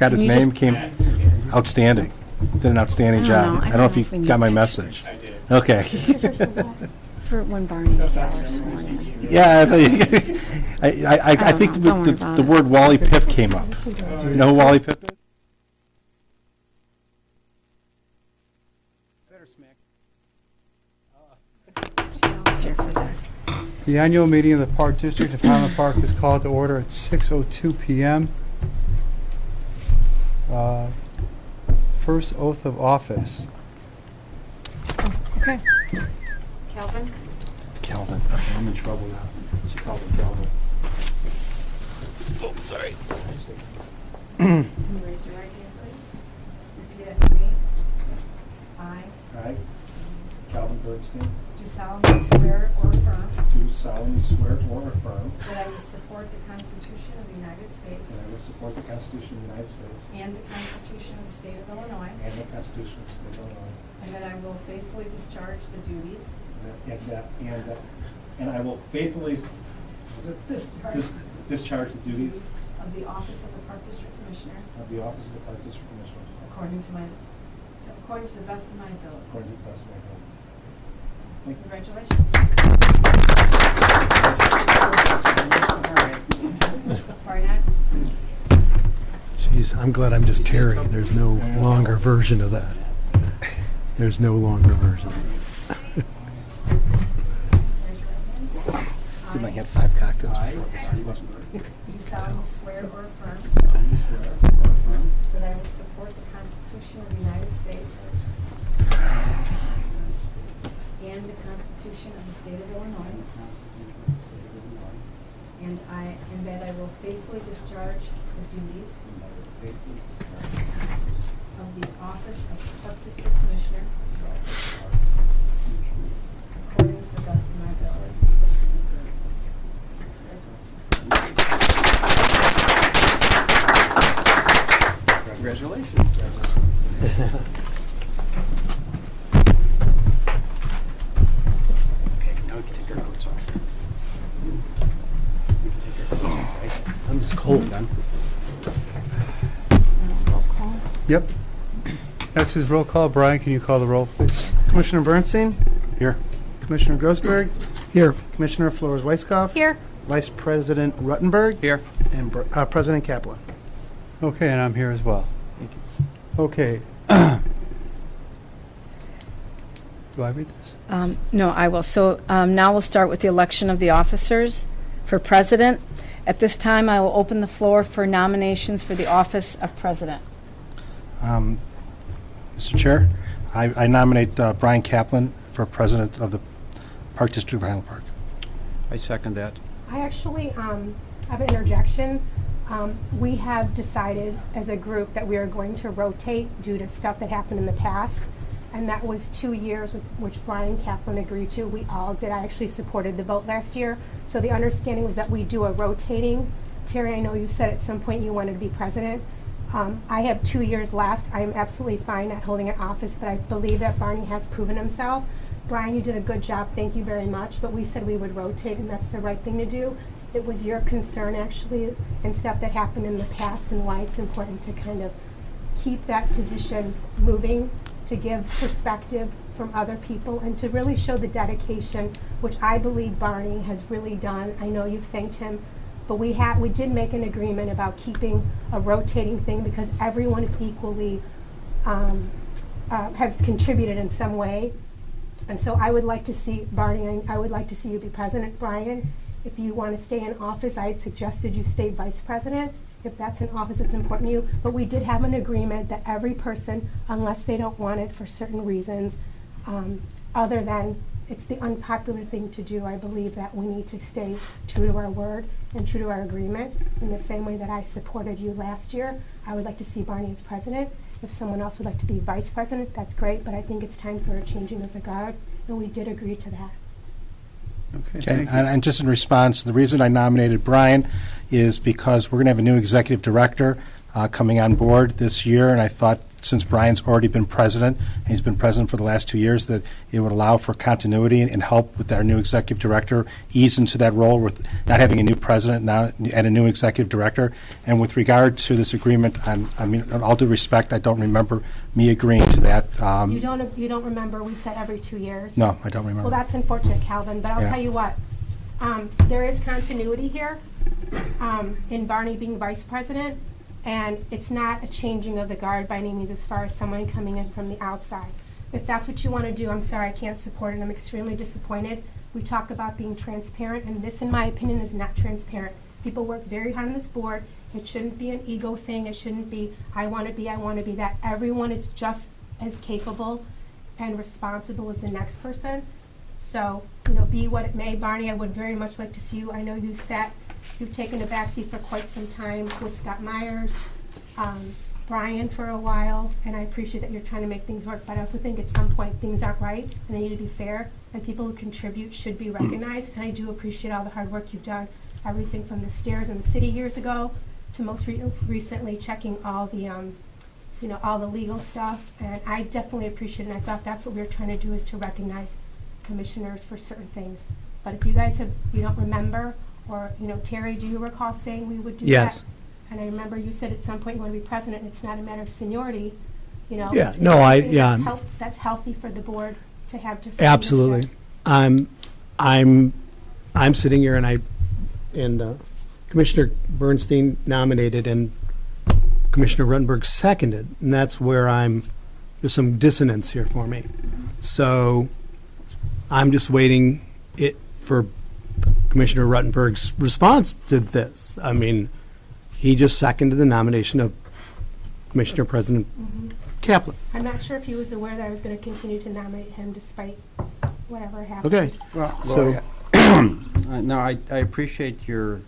forgot his Can you name, just- came outstanding. Did an outstanding job. I don't know if you got my message. Okay. For when Barney and Cal are sworn in. Yeah, I think Don't worry about the it. word Wally Pip came up. Do you know who Wally Pip is? Michelle's here for this. The annual meeting of the Park District of Highland Park is called to order at 6:02 p.m. First oath of office. Okay. Calvin? Calvin. Okay, I'm in trouble now. She called me Calvin. Oh, sorry. Can you raise your right hand, please? Repeat after me. I All right. Calvin Bernstein, do solemnly swear or affirm do solemnly swear or affirm that I will support the Constitution of the United States that I will support the Constitution of the United States and the Constitution of the State of Illinois, and the Constitution of the State of Illinois, and that I will faithfully discharge the duties and I will faithfully discharge the duties of the office of the Park District Commissioner of the office of the Park District Commissioner according to the best of my ability. according to the best of my ability. Thank you. Congratulations. Barnett? Jeez, I'm glad I'm just Terry. There's no longer version of that. There's no longer version. Raise your right hand. Good, I had 5 cocktails. Do solemnly swear or affirm that I will support the Constitution of the United States and the Constitution of the State of Illinois, and that I will faithfully discharge the duties of the office of Park District Commissioner according to the best of my ability. Congratulations. Okay, now we can take our coats off. We can take our coats off, right? I'm just cold. Done. Roll call. Yep. Next is roll call. Brian, can you call the roll, please? Commissioner Bernstein, Here. Commissioner Grossberg, Here. Commissioner Flores-Weiskopf, Here. Vice President Ruttenberg, Here. and President Kaplan. Okay, and I'm here as well. Thank you. Okay. Do I read this? No, I will. So now we'll start with the election of the officers for president. At this time, I will open the floor for nominations for the office of president. Mr. Chair, I nominate Brian Kaplan for president of the Park District of Highland Park. I second that. I actually have an interjection. We have decided as a group that we are going to rotate due to stuff that happened in the past. And that was 2 years, which Brian Kaplan agreed to. We all did. I actually supported the vote last year. So the understanding was that we do a rotating. Terry, I know you said at some point you wanted to be president. I have 2 years left. I am absolutely fine at holding an office, but I believe that Barney has proven himself. Brian, you did a good job. Thank you very much. But we said we would rotate, and that's the right thing to do. It was your concern, actually, and stuff that happened in the past and why it's important to kind of keep that position moving, to give perspective from other people, and to really show the dedication, which I believe Barney has really done. I know you've thanked him, but we did make an agreement about keeping a rotating thing because everyone is equally has contributed in some way. And so I would like to see, Barney, I would like to see you be president. Brian, if you want to stay in office, I had suggested you stay vice president, if that's an office that's important to you. But we did have an agreement that every person, unless they don't want it for certain reasons, other than it's the unpopular thing to do, I believe that we need to stay true to our word and true to our agreement. In the same way that I supported you last year, I would like to see Barney as president. If someone else would like to be vice president, that's great, but I think it's time for a changing of the guard, and we did agree to that. Okay, and just in response, the reason I nominated Brian is because we're going to have a new executive director coming on board this year, and I thought since Brian's already been president, and he's been president for the last 2 years, that it would allow for continuity and help with our new executive director ease into that role with not having a new president now and a new executive director. And with regard to this agreement, I mean, in all due respect, I don't remember me agreeing to that. You don't remember, we said every 2 years? No, I don't Well, remember. that's unfortunate, Calvin, but I'll Yeah. tell you what. There is continuity here in Barney being vice president, and it's not a changing of the guard by any means as far as someone coming in from the outside. If that's what you want to do, I'm sorry, I can't support it. I'm extremely disappointed. We talk about being transparent, and this, in my opinion, is not transparent. People work very hard on this board. It shouldn't be an ego thing. It shouldn't be, I want to be that. Everyone is just as capable and responsible as the next person. So, be what it may. Barney, I would very much like to see you. I know you've taken a backseat for quite some time with Scott Myers, Brian for a while, and I appreciate that you're trying to make things work, but I also think at some point things aren't right and they need to be fair, and people who contribute should be recognized, and I do appreciate all the hard work you've done, everything from the stairs in the city years ago to most recently checking all the all the legal stuff, and I definitely appreciate it, and I thought that's what we were trying to do, is to recognize commissioners for certain things. But if you guys you don't remember, or, Terry, do you recall saying we would do that? Yes. And I remember you said at some point you want to be president, and it's not a matter of seniority, Yeah, it's no, something yeah. that's healthy for the board to have different Absolutely. leadership. I'm sitting here and Commissioner Bernstein nominated and Commissioner Ruttenberg seconded, and that's where there's some dissonance here for me. So I'm just waiting for Commissioner Ruttenberg's response to this. I mean, he just seconded the nomination of Commissioner President Kaplan. I'm not sure if he was aware that I was going to continue to nominate him despite whatever happened. Okay. So, No, I appreciate your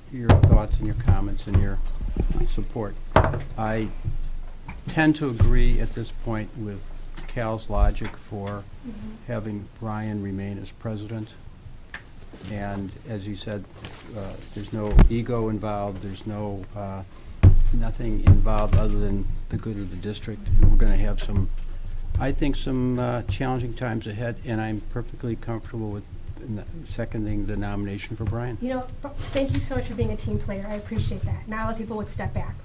thoughts and your comments and your support. I tend to agree at this point with Cal's logic for having Brian remain as president. And as you said, there's no ego involved, there's nothing involved other than the good of the district. And we're going to have some challenging times ahead, and I'm perfectly comfortable with seconding the nomination for Brian. Thank you so much for being a team player. I appreciate that. Now if people would step back.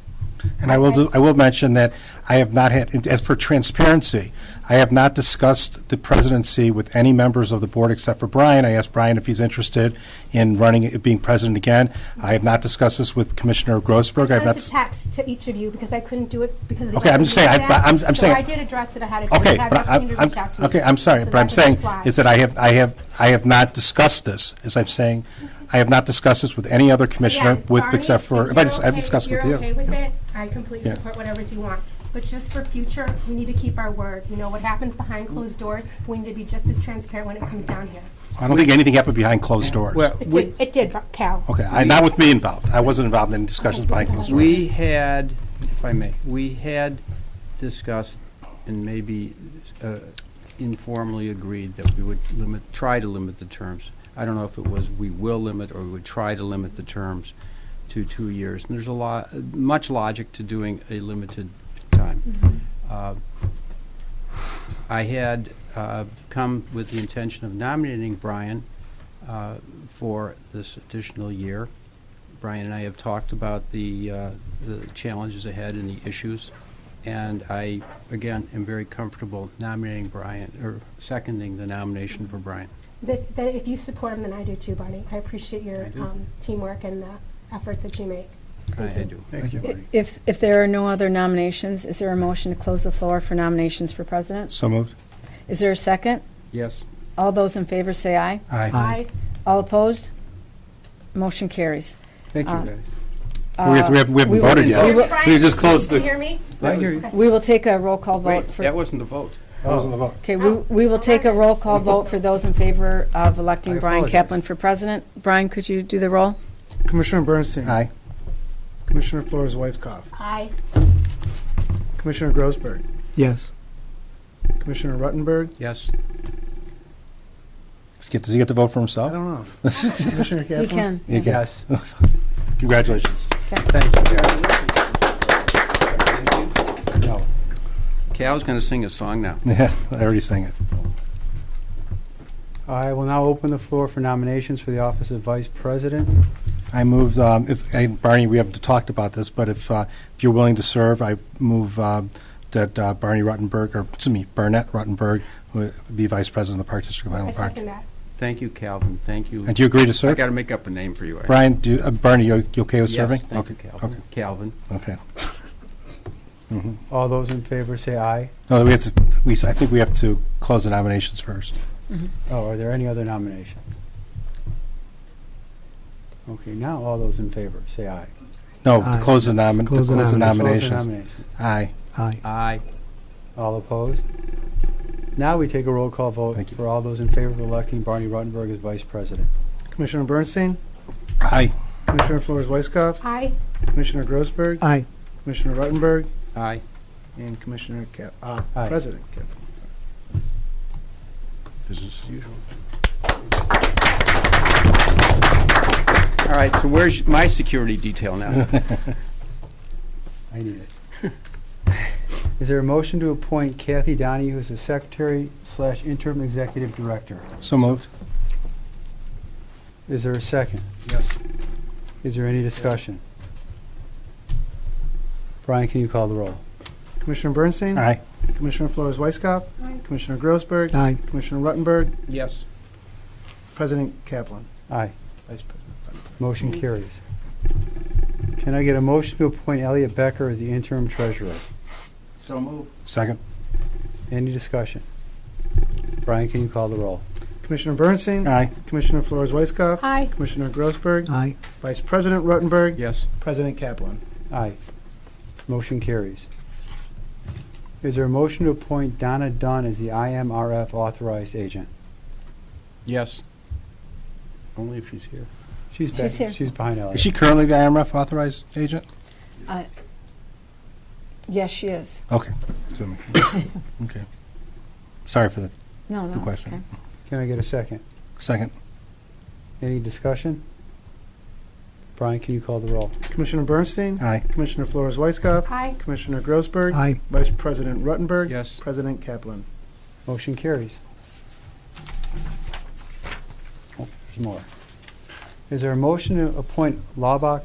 And I will mention that I have not had, as for transparency, I have not discussed the presidency with any members of the board except for Brian. I asked Brian if he's interested in being president again. I have not discussed this with Commissioner Grossberg. I have I not. sent a text to each of you because I couldn't do it because of the. Okay, I'm just saying, I'm So saying. I did address it ahead of time. Okay, I have but the opportunity to reach out to you. okay, I'm sorry, So but I'm that saying doesn't fly. is that I have not discussed this, as I'm saying, I have not discussed this with any other commissioner, Again, with, Barney, except for, if I you're haven't discussed it with you. You're okay with it, I completely Yeah. support whatever you want. But just for future, we need to keep our word. What happens behind closed doors, we need to be just as transparent when it comes down here. I don't think anything happened behind closed doors. Well, It did, Cal. Okay, not with me involved. I wasn't involved in discussions behind closed doors. we had, if I may, we had discussed and maybe informally agreed that we would try to limit the terms. I don't know if it was we will limit or we would try to limit the terms to 2 years. And there's much logic to doing a limited time. I had come with the intention of nominating Brian for this additional year. Brian and I have talked about the challenges ahead and the issues, and I, again, am very comfortable nominating Brian, or seconding the nomination for Brian. That if you support him, then I do too, Barney. I appreciate your I do. teamwork and the efforts that you make. I do. Thank you. Barney. If there are no other nominations, is there a motion to close the floor for nominations for president? So moved. Is there a second? Yes. All those in favor say aye. Aye. All opposed? Motion carries. Thank you, Uh, guys. We haven't we will- voted we yet. will- We just closed Can the. you hear me? I hear you. We will take a roll call vote Wait, for. that wasn't the vote. That wasn't the vote. Okay, we will take a roll call vote for those in favor of electing I Brian apologize. Kaplan for president. Brian, could you do the roll? Commissioner Bernstein. Aye. Commissioner Flores Whitescott. Aye. Commissioner Grossberg. yes. Commissioner Ruttenberg. Yes. Does he get to vote for I himself? don't know. Commissioner Kaplan. He can. He can. Congratulations. Thank you. No. Cal's going to sing a song now. Yeah, I already sang it. I will now open the floor for nominations for the office of Vice President. I move, Barney, we haven't talked about this, but if you're willing to serve, I move that Barney Ruttenberg, or excuse me, Burnett Ruttenberg, would be Vice President of the Park District of I Highland Park. second that. Thank you, Calvin. Thank you. And do you agree to I serve? got to make up a name for you. Brian, Barney, you okay with Yes, serving? thank you, Okay, Calvin. Calvin. Okay. Mhm. All those in favor say aye. No, we have to, I think we have to close the nominations first. Oh, are there any other nominations? Okay, now all those in favor say aye. No, Aye. to close the Close the Close the nominations. nominations. Aye. Aye. Aye. All opposed? Now we take a roll call vote Thank you. for all those in favor of electing Barney Ruttenberg as Vice President. Commissioner Bernstein, Aye. Commissioner Flores Weiskopf, Aye. Commissioner Grossberg, Aye. Commissioner Ruttenberg, Aye. and Commissioner Aye. President Cap. Business as usual. All right, so where's my security detail now? I need it. Is there a motion to appoint Kathy Donahue as the Secretary/Interim Executive Director? So moved. Is there a second? Yes. Is there any discussion? Brian, can you call the roll? Commissioner Bernstein, Aye. Commissioner Flores Weiskopf, Aye. Commissioner Grossberg, Aye. Commissioner Ruttenberg, Yes. President Kaplan, Aye. Vice President Ruttenberg. Motion carries. Can I get a motion to appoint Elliot Becker as the interim treasurer? So move. Second. Any discussion? Brian, can you call the roll? Commissioner Bernstein, Aye. Commissioner Flores Weiskopf, Aye. Commissioner Grossberg, Aye. Vice President Ruttenberg, Yes. President Kaplan. Aye. Motion carries. Is there a motion to appoint Donna Dunn as the IMRF authorized agent? Yes. Only if she's here. She's She's back. here. She's behind Is Elliot. she currently the IMRF authorized agent? Yes, she is. Okay. Okay. Sorry for the No, no. Good it's question. okay. Can I get a second? second. Any discussion? Brian, can you call the roll? Commissioner Bernstein, Aye. Commissioner Flores Weiskopf, Aye. Commissioner Grossberg, Aye. Vice President Ruttenberg, Yes. President Kaplan. Motion carries. Oh, there's more. Is there a motion to appoint Laubach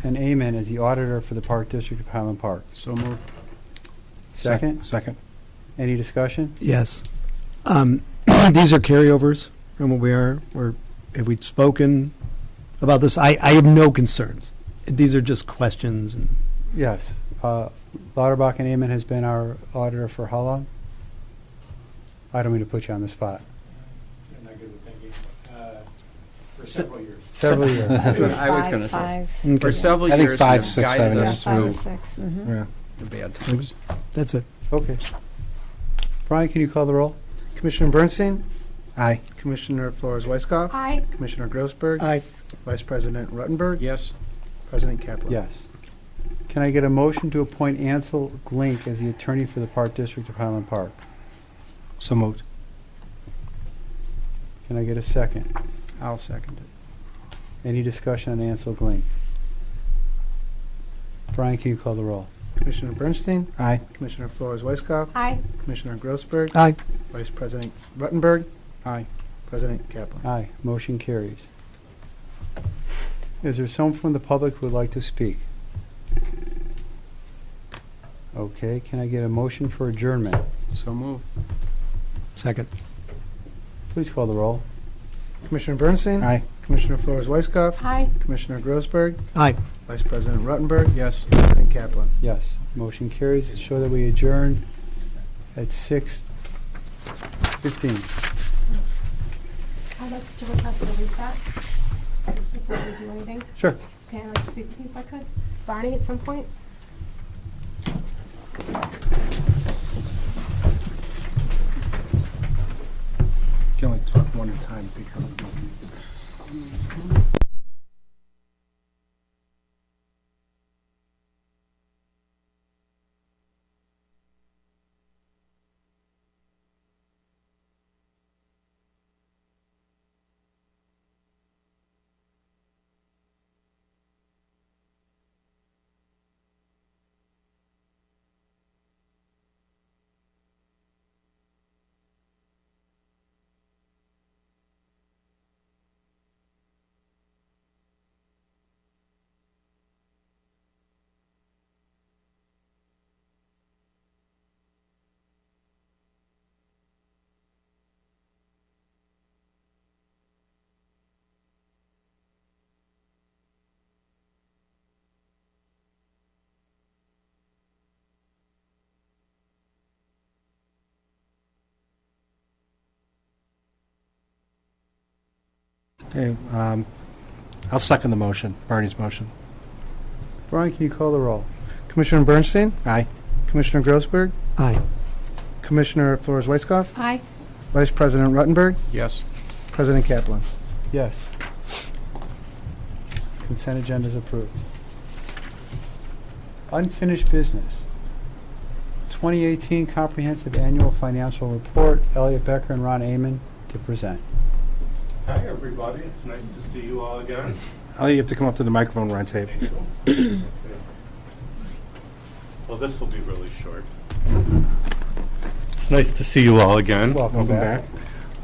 and Amen as the auditor for the Park District of Highland Park? So move. Second? Second. Any discussion? Yes. These are carryovers from what we are, or have we spoken about this? I have no concerns. These are just questions. And Yes. Lauterbach and Amen has been our auditor for how long? I don't mean to put you on the spot. For several years. Several years. That's what I was Five, going to say. five. Okay. For several I think years. 5, you've 6, guided 7 Yeah, us years. five or through six. Mhm. Yeah. the bad times. That's it. Okay. Brian, can you call the roll? Commissioner Bernstein, Aye. Commissioner Flores Weiskopf, Aye. Commissioner Grossberg, Aye. Vice President Ruttenberg, Yes. President Kaplan. Yes. Can I get a motion to appoint Ansel Glink as the attorney for the Park District of Highland Park? So moved. Can I get a second? I'll second it. Any discussion on Ansel Glink? Brian, can you call the roll? Commissioner Bernstein, Aye. Commissioner Flores Weiskopf, Aye. Commissioner Grossberg, Aye. Vice President Ruttenberg, Aye. President Kaplan. Aye. Motion carries. Is there someone from the public who would like to speak? Okay, can I get a motion for adjournment? So move. Second. Please call the roll. Commissioner Bernstein, Aye. Commissioner Flores Weiskopf, Aye. Commissioner Grossberg, Aye. Vice President Ruttenberg, Yes. President Kaplan. Yes. Motion carries. Show that we adjourn at 6:15. I'd like to request a recess before we do anything. Sure. Can I like to speak to you if I could? Barney, at some point? You can only talk one at a time. Okay, I'll second the motion, Barney's motion. Brian, can you call the roll? Commissioner Bernstein? Aye. Commissioner Grossberg? Aye. Commissioner Flores Weiskopf? Aye. Vice President Ruttenberg? Yes. President Kaplan? Yes. Consent agenda is approved. Unfinished business. 2018 Comprehensive Annual Financial Report. Elliot Becker and Ron Amon to present. Hi, everybody. It's nice to see you all again. You have to come up to the microphone, we're on tape. Thank you. Well, this will be really short. It's nice to see you all again. Welcome back.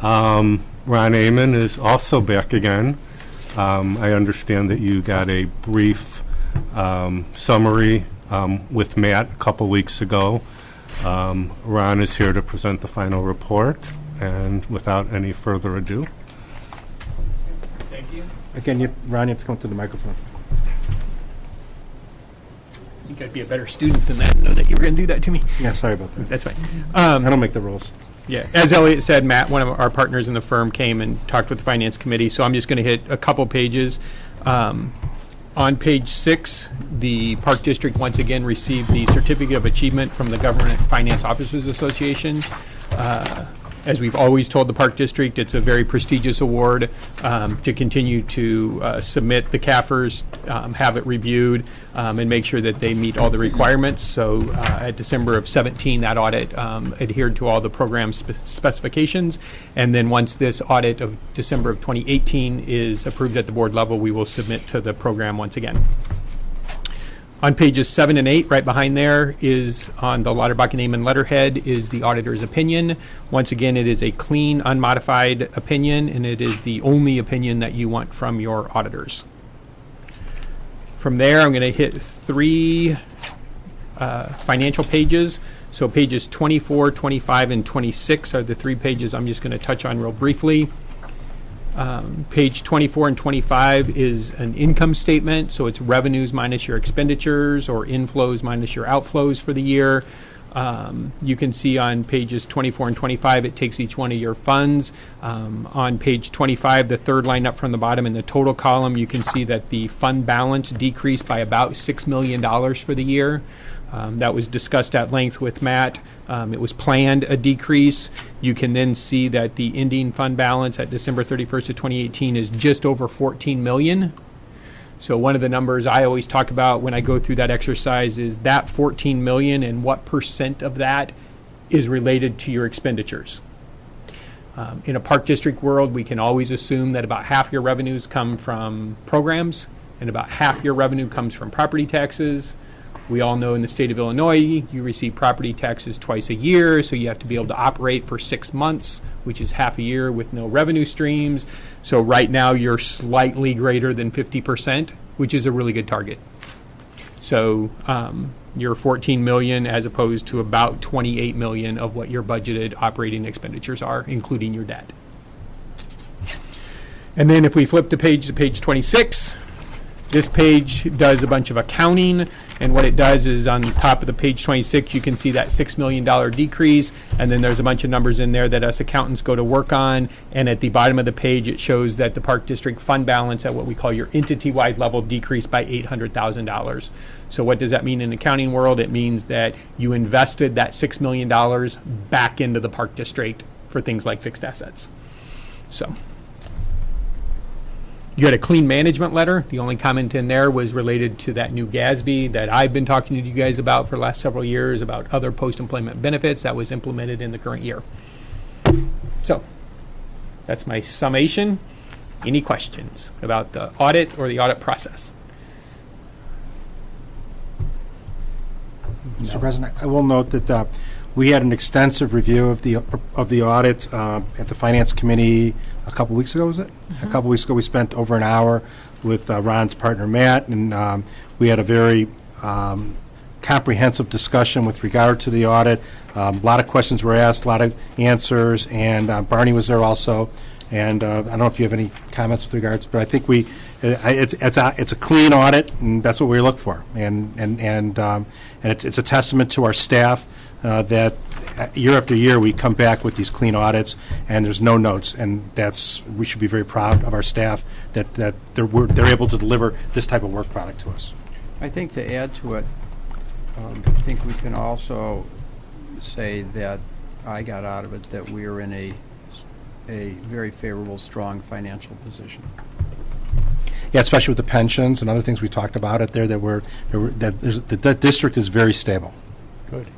Ron Amon is also back again. I understand that you got a brief summary with Matt a couple weeks ago. Ron is here to present the final report, and without any further ado. Thank you. Again, Ron, you have to come up to the microphone. I think I'd be a better student than that, know that you were going to do that to me. Yeah, sorry about that. That's fine. I don't make the rules. Yeah, as Elliot said, Matt, one of our partners in the firm, came and talked with the finance committee, so I'm just going to hit a couple pages. On page 6, the Park District once again received the Certificate of Achievement from the Government Finance Officers Association. As we've always told the Park District, it's a very prestigious award to continue to submit the CAFRs, have it reviewed, and make sure that they meet all the requirements. So at December of 17, that audit adhered to all the program specifications. And then once this audit of December of 2018 is approved at the board level, we will submit to the program once again. On pages 7 and 8, right behind there, is on the Lauterbach and Amon letterhead, is the auditor's opinion. Once again, it is a clean, unmodified opinion, and it is the only opinion that you want from your auditors. From there, I'm going to hit 3 financial pages. So pages 24, 25, and 26 are the 3 pages I'm just going to touch on real briefly. Page 24 and 25 is an income statement, so it's revenues minus your expenditures or inflows minus your outflows for the year. You can see on pages 24 and 25, it takes each one of your funds. On page 25, the third line up from the bottom in the total column, you can see that the fund balance decreased by about $6 million for the year. That was discussed at length with Matt. It was planned a decrease. You can then see that the ending fund balance at December 31st of 2018 is just over $14 million. So one of the numbers I always talk about when I go through that exercise is that $14 million and what percent of that is related to your expenditures. In a Park District world, we can always assume that about half your revenues come from programs and about half your revenue comes from property taxes. We all know in the state of Illinois, you receive property taxes twice a year, so you have to be able to operate for 6 months, which is half a year with no revenue streams. So right now, you're slightly greater than 50%, which is a really good target. So you're 14 million as opposed to about 28 million of what your budgeted operating expenditures are, including your debt. And then if we flip to page 26, this page does a bunch of accounting, and what it does is on the top of the page 26, you can see that $6 million decrease, and then there's a bunch of numbers in there that us accountants go to work on, and at the bottom of the page, it shows that the Park District fund balance at what we call your entity-wide level decreased by $800,000. So what does that mean in the accounting world? It means that you invested that $6 million back into the Park District for things like fixed assets. So you had a clean management letter. The only comment in there was related to that new GASB that I've been talking to you guys about for the last several years about other post-employment benefits that was implemented in the current year. So that's my summation. Any questions about the audit or the audit process? Mr. President, I will note that we had an extensive review of the audit at the Finance Committee a couple weeks ago, was it? A couple weeks ago, we spent over an hour with Ron's partner, Matt, and we had a very comprehensive discussion with regard to the audit. A lot of questions were asked, a lot of answers, and Barney was there also. And I don't know if you have any comments with regards, but I think it's a clean audit, and that's what we look for. And it's a testament to our staff that year after year, we come back with these clean audits, and there's no notes, and we should be very proud of our staff that they're able to deliver this type of work product to us. I think to add to it, I think we can also say that I got out of it that we are in a very favorable, strong financial position. Yeah, especially with the pensions and other things we talked about it there, the district is very stable. Good.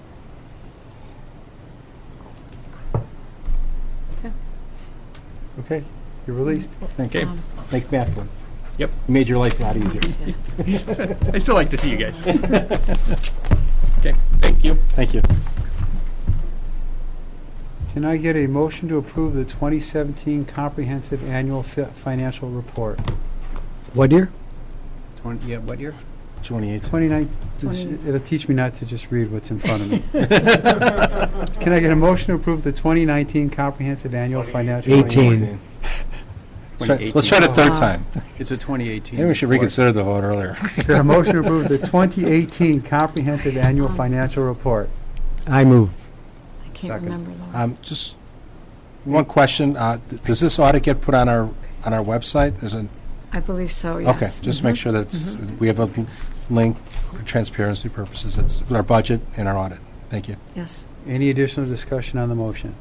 Okay, you're released. Thank Okay. you. Thank Matt for it. Yep. He made your life a lot easier. I still like to see you guys. Okay, thank you. Thank you. Can I get a motion to approve the 2017 Comprehensive Annual Financial Report? What year? Yeah, what year? 28. 29, it'll teach me not to just read what's in front of me. Can I get a motion to approve the 2019 Comprehensive Annual Financial? 18. Let's try the third time. It's a 2018. Maybe we should report. reconsider the vote earlier. Is there a motion to approve the 2018 Comprehensive Annual Financial Report? I move. I can't Second. remember though. Just one question. Does this audit get put on our website? Is it? I believe so, yes. Okay, just make sure that we have a link for transparency purposes. It's with our budget and our audit. Thank you. Yes. Any additional discussion on the motion?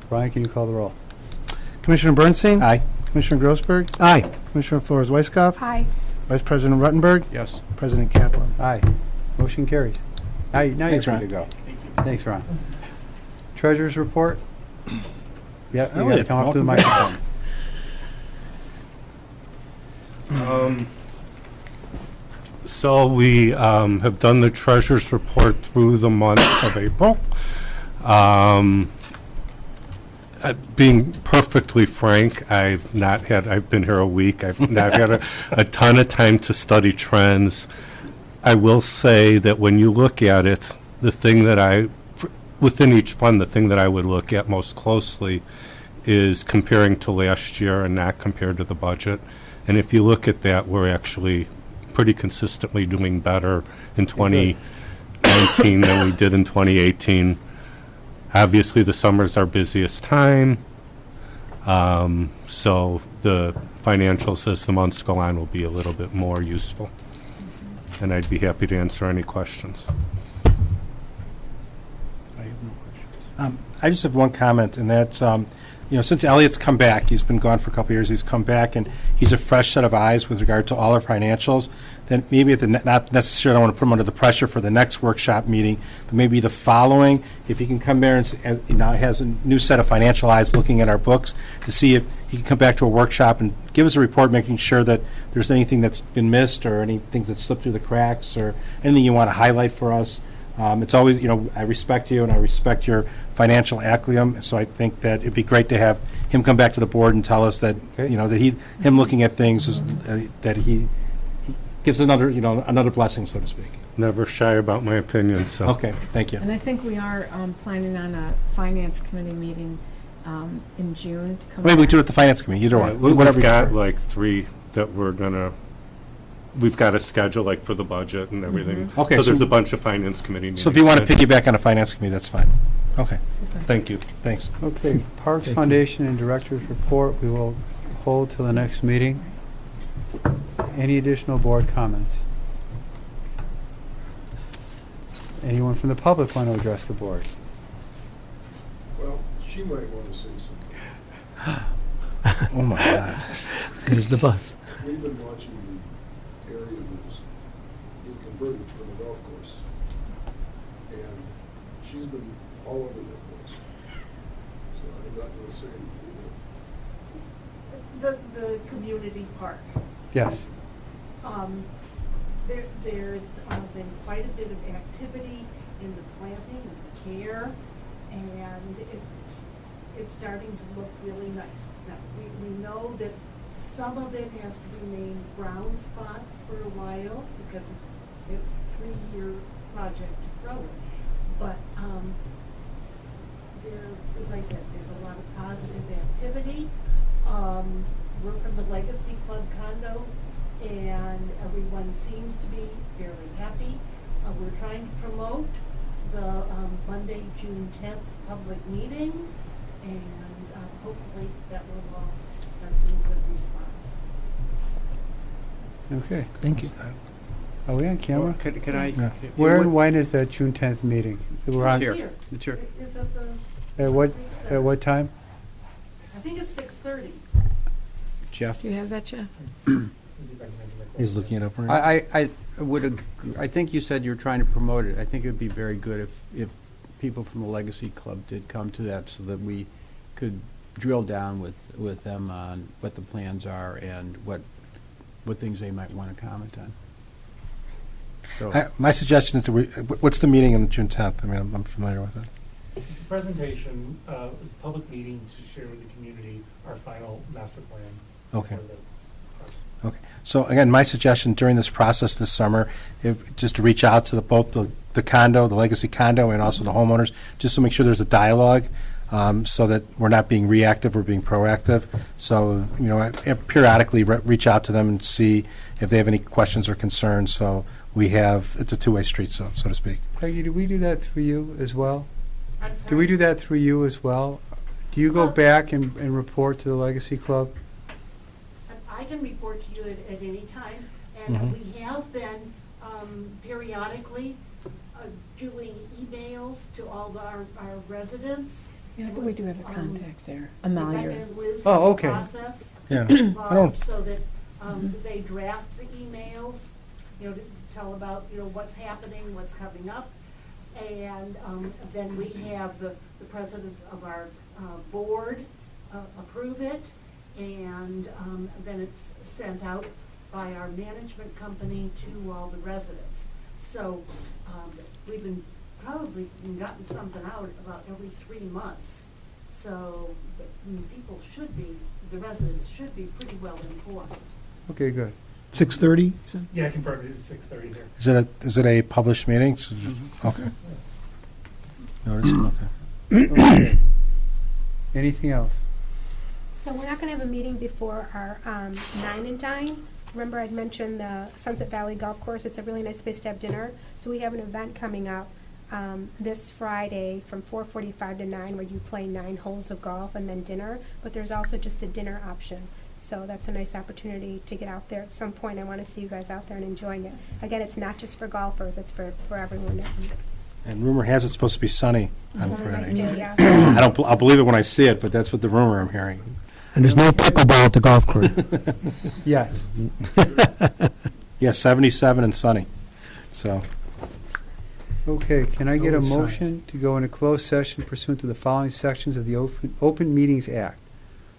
Brian, can you call the roll? Commissioner Bernstein? Aye. Commissioner Grossberg? Aye. Commissioner Flores Weiskopf? Aye. Vice President Ruttenberg? Yes. President Kaplan? Aye. Motion carries. Now you're Thanks, free Ron. to go. Thanks, Ron. Treasurer's report? Yep, you Oh, got to yeah, come up to the welcome. microphone. So we have done the treasurer's report through the month of April. Being perfectly frank, I've been here a week, I've not had a ton of time to study trends. I will say that when you look at it, the thing that within each fund, the thing that I would look at most closely is comparing to last year and not compared to the budget. And if you look at that, we're actually pretty consistently doing better in 2019 than we did in 2018. Obviously, the summer's our busiest time, so the financials as the months go on will be a little bit more useful. And I'd be happy to answer any questions. I just have one comment, and that's, since Elliot's come back, he's been gone for a couple of years, he's come back, and he's a fresh set of eyes with regard to all our financials, then maybe not necessarily, I don't want to put him under the pressure for the next workshop meeting, but maybe the following, if he can come there and has a new set of financial eyes looking at our books to see if he can come back to a workshop and give us a report, making sure that there's anything that's been missed or any things that slipped through the cracks or anything you want to highlight for us. It's always, I respect you and I respect your financial acumen, so I think that it'd be great to have him come back to the board and tell us that, Okay. that him looking at things is, that he gives another, another blessing, so to speak. Never shy about my opinion, so. Okay, thank you. And I think we are planning on a finance committee meeting in June to come Maybe we back. do it at the finance committee, either one, We've whatever. you got prefer. like 3 that we've got a schedule like for the budget and everything. Okay, So so- there's a bunch of finance committee meetings. So if you want to scheduled. piggyback on a finance committee, that's fine. Okay, Super. Thank you. thanks. Okay, Parks Foundation and Director's Report, we will hold till the next meeting. Any additional board comments? Anyone from the public want to address the board? Well, she might want to say something. Oh, my God. There's the bus. We've been watching the area that is being converted for the golf course. And she's been all over that place. So I'm not going to say anything. The community park. Yes. There's been quite a bit of activity in the planting and the care, and it's starting to look really nice. Now, we know that some of it has to remain brown spots for a while, because it's a 3-year project to grow it. But as I said, there's a lot of positive activity. We're from the Legacy Club condo, and everyone seems to be fairly happy. We're trying to promote the Monday, June 10th public meeting, and hopefully that will have some good response. Okay. Thank you. Are we on camera? Can I? Yeah. Where and when is that June 10th meeting? We're on, Here. Here, It's here. it's at the, at what time? I think it's 6:30. Jeff? Do you have that, Jeff? He's looking it up right now. I would, I think you said you were trying to promote it. I think it would be very good if people from the Legacy Club did come to that so that we could drill down with them on what the plans are and what things they might want to comment on. So, My suggestion is, what's the meeting on June 10th? I mean, I'm familiar with it. It's a presentation, a public meeting to share with the community our final master plan. Okay. for the project. Okay. So again, my suggestion during this process this summer, just to reach out to both the condo, the Legacy condo, and also the homeowners, just to make sure there's a dialogue, so that we're not being reactive, we're being proactive. So, periodically reach out to them and see if they have any questions or concerns. So it's a two-way street, so to speak. Peggy, do we do that through you as well? I'm Do sorry. we do that through you as well? Do you go back and report to the Legacy Club? I can report to you at any time, Mhm. and we have been periodically doing emails to all our residents. Yeah, but we do have a contact there. Rebecca Amalia. and Liz Oh, have a okay. process Yeah. involved so that they draft the emails, to tell about, what's happening, what's coming up. And then we have the president of our board approve it, and then it's sent out by our management company to all the residents. So we've been probably gotten something out about every 3 months. So the residents should be pretty well informed. Okay, good. 6:30, you said? Yeah, I confirmed it, it's 6:30 here. Is it a published meeting? So okay. Notice, okay. Okay. Anything else? So we're not going to have a meeting before our 9 and Dine. Remember I'd mentioned the Sunset Valley Golf Course. It's a really nice place to have dinner. So we have an event coming up this Friday from 4:45 to 9 where you play 9 holes of golf and then dinner. But there's also just a dinner option. So that's a nice opportunity to get out there at some point. I want to see you guys out there and enjoying it. Again, it's not just for golfers. It's for everyone. And rumor has it's supposed to be sunny on It's a really nice Friday. day, yeah. I'll believe it when I see it, but that's what the rumor I'm hearing. And there's no pickleball at the golf course. Yeah. Yeah, 77 and sunny. So, Okay, can I It's get a always sunny. motion to go into closed session pursuant to the following sections of the Open Meetings Act?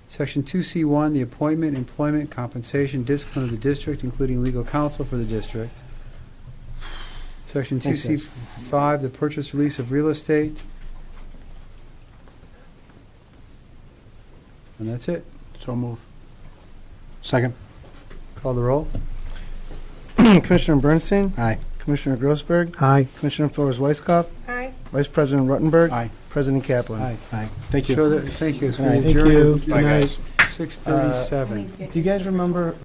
Section 2C1, the appointment, employment, compensation, discipline of the district, including legal counsel for the district. Section Thanks, guys. 2C5, the purchase, release of real estate. And that's it. so move. second? Call the roll. Commissioner Bernstein, Aye. Commissioner Grossberg, Aye. Commissioner Flores Weiskopf, Aye. Vice President Ruttenberg, Aye. President Kaplan. Aye. Aye. Thank you. Thank you. It's All right, been Thank adjourned you. at Good night. 6:37. Do you guys remember